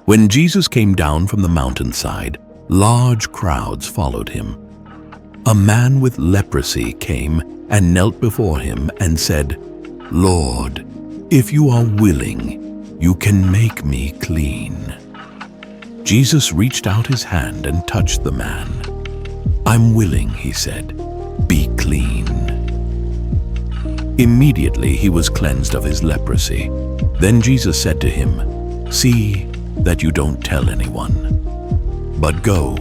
When Jesus came down from the mountainside, large crowds followed him. A man with leprosy came and knelt before him and said, "Lord, if you are willing, you can make me clean." Jesus reached out his hand and touched the man. "I'm willing," he said. "Be clean." Immediately he was cleansed of his leprosy. Then Jesus said to him, "See that you don't tell anyone. But go,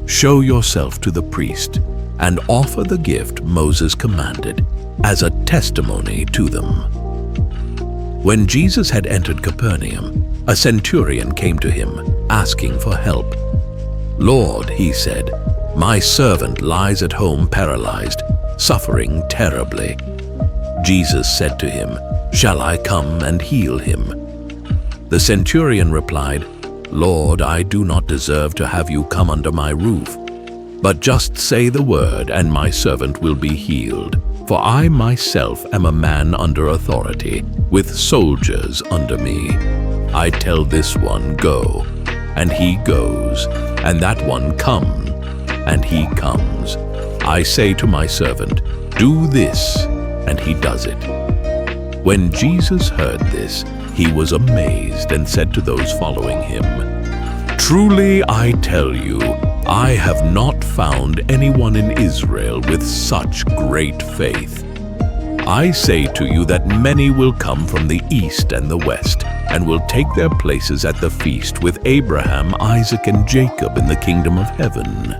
show yourself to the priest, and offer the gift Moses commanded as a testimony to them." When Jesus had entered Capernaum, a centurion came to him, asking for help. "Lord," he said, "my servant lies at home paralyzed, suffering terribly." Jesus said to him, "Shall I come and heal him?" The centurion replied, "Lord, I do not deserve to have you come under my roof, but just say the word and my servant will be healed. For I myself am a man under authority, with soldiers under me. I tell this one, 'Go,' and he goes, and that one, 'Come,' and he comes. I say to my servant, 'Do this,' and he does it." When Jesus heard this, he was amazed and said to those following him, "Truly I tell you, I have not found anyone in Israel with such great faith. I say to you that many will come from the east and the west, and will take their places at the feast with Abraham, Isaac, and Jacob in the kingdom of heaven.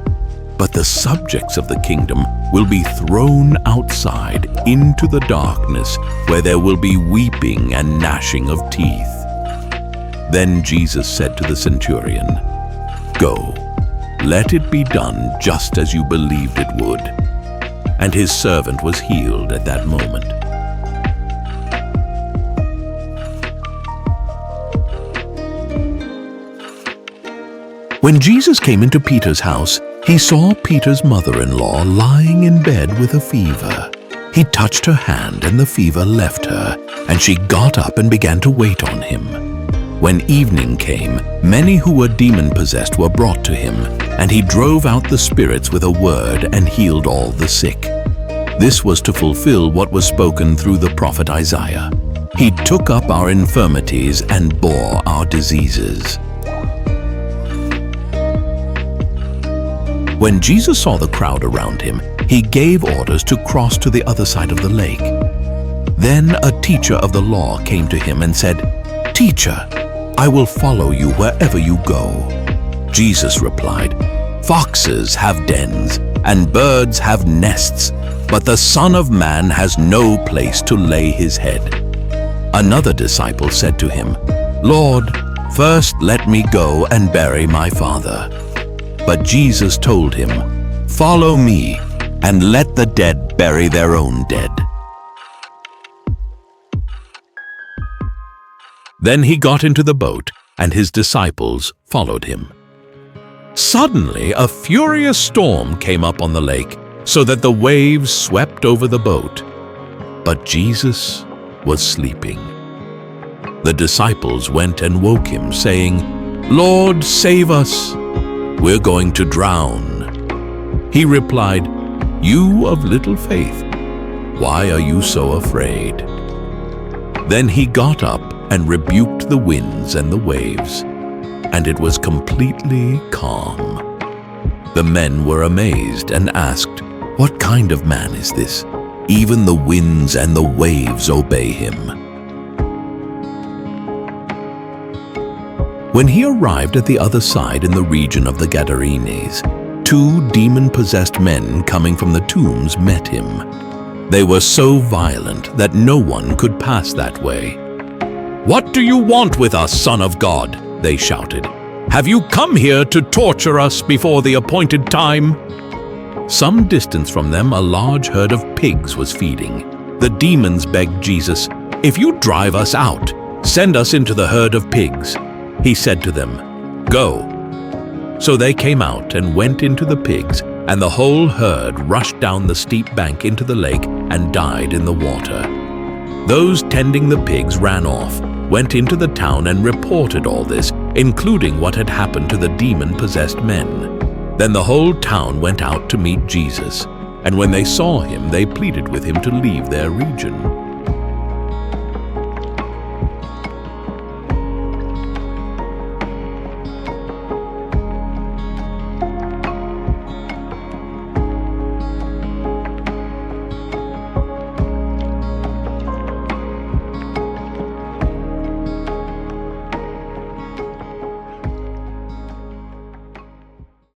But the subjects of the kingdom will be thrown outside into the darkness, where there will be weeping and gnashing of teeth." Then Jesus said to the centurion, "Go, let it be done just as you believed it would." And his servant was healed at that moment. When Jesus came into Peter's house, he saw Peter's mother-in-law lying in bed with a fever. He touched her hand, and the fever left her, and she got up and began to wait on him. When evening came, many who were demon-possessed were brought to him, and he drove out the spirits with a word and healed all the sick. This was to fulfill what was spoken through the prophet Isaiah. He took up our infirmities and bore our diseases. When Jesus saw the crowd around him, he gave orders to cross to the other side of the lake. Then a teacher of the law came to him and said, "Teacher, I will follow you wherever you go." Jesus replied, "Foxes have dens, and birds have nests, but the Son of Man has no place to lay his head." Another disciple said to him, "Lord, first let me go and bury my father." But Jesus told him, "Follow me, and let the dead bury their own dead." Then he got into the boat, and his disciples followed him. Suddenly, a furious storm came up on the lake, so that the waves swept over the boat. But Jesus was sleeping. The disciples went and woke him, saying, "Lord, save us! We're going to drown." He replied, "You of little faith, why are you so afraid?" Then he got up and rebuked the winds and the waves, and it was completely calm. The men were amazed and asked, "What kind of man is this? Even the winds and the waves obey him." When he arrived at the other side in the region of the Gadarenes, 2 demon-possessed men coming from the tombs met him. They were so violent that no one could pass that way. "What do you want with us, Son of God?" they shouted. "Have you come here to torture us before the appointed time?" Some distance from them, a large herd of pigs was feeding. The demons begged Jesus, "If you drive us out, send us into the herd of pigs." He said to them, "Go." So they came out and went into the pigs, and the whole herd rushed down the steep bank into the lake and died in the water. Those tending the pigs ran off, went into the town and reported all this including what had happened to the demon-possessed men. Then the whole town went out to meet Jesus, and when they saw him, they pleaded with him to leave their region.